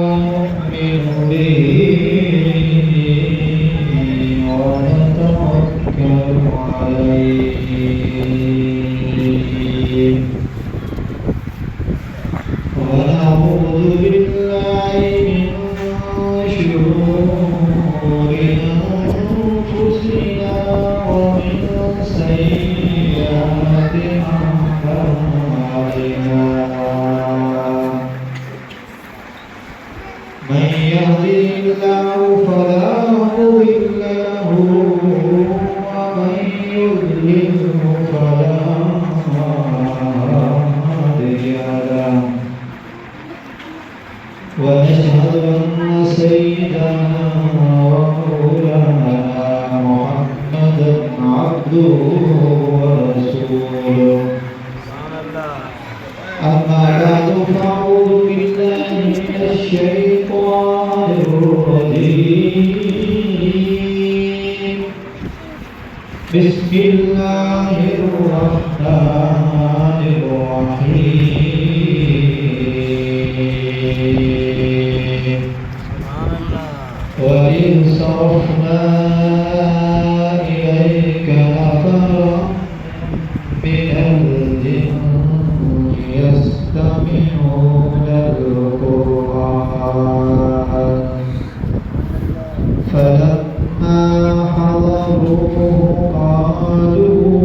ونؤمن به ونتوكل عليه ونعوذ بالله من شرور أنفسنا ومن سيئات أعمالنا من يهده الله فلا مضل له ومن يضلل فلا هادي له ونشهد أن سيدنا ومولانا محمدا عبده ورسوله أما بعد فأعوذ بالله من الشيطان الرجيم بسم الله الرحمن الرحيم وإذ صرفنا إليك نفرا من الجن يستمعون القرآن فلما حضروه قالوا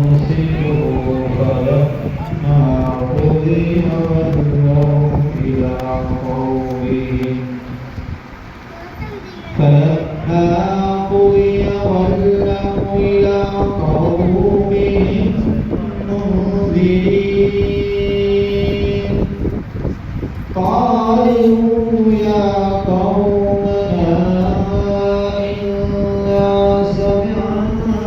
أنصتوا فلما قضي ولوا إلى قومهم منذرين قالوا يا قومنا إنا سمعنا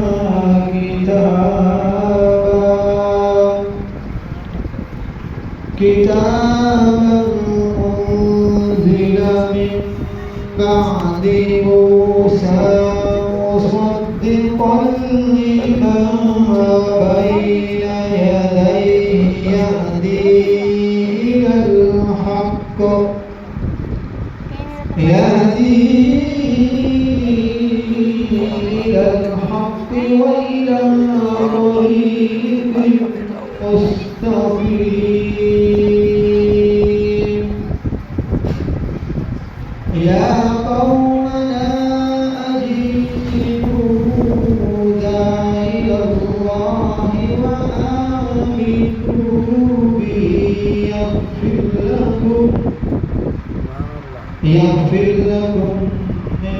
كتابا أنزل من بعد موسى مصدقا لما بين يديه يهدي إلى الحق وإلى طريق مستقيم يا قومنا أجيبوا داعي الله وآمنوا به يغفر لكم من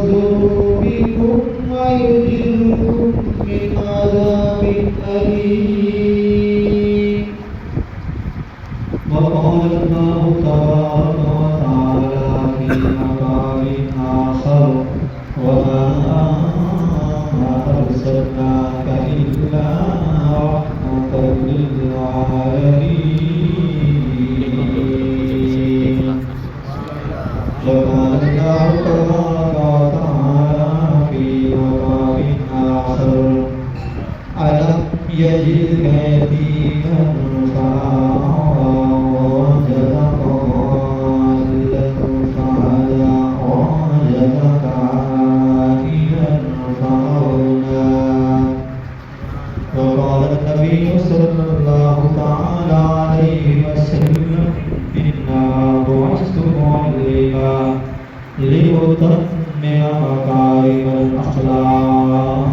ذنوبكم ويجركم من عذاب أليم وقال الله تبارك وتعالى في مقام آخر وما أرسلناك إلا رحمة للعالمين وقال الله تبارك وتعالى في مقام آخر ألم يجدك يتيما فآوى ووجدك ضالا فهدى ووجدك عائلا فأغنى وقال النبي صلى الله تعالى عليه وسلم إنما بعثت معلما لأتمم مكارم الأخلاق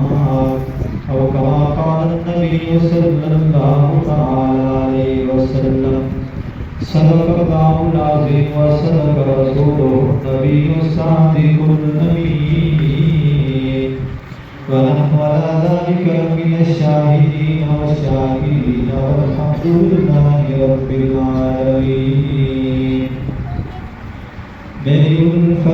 أو كما قال النبي صلى الله تعالى عليه وسلم صدق الله العظيم وصدق رسوله النبي الصادق الأمين ونحن على ذلك من الشاهدين والشاكرين والحمد لله رب العالمين.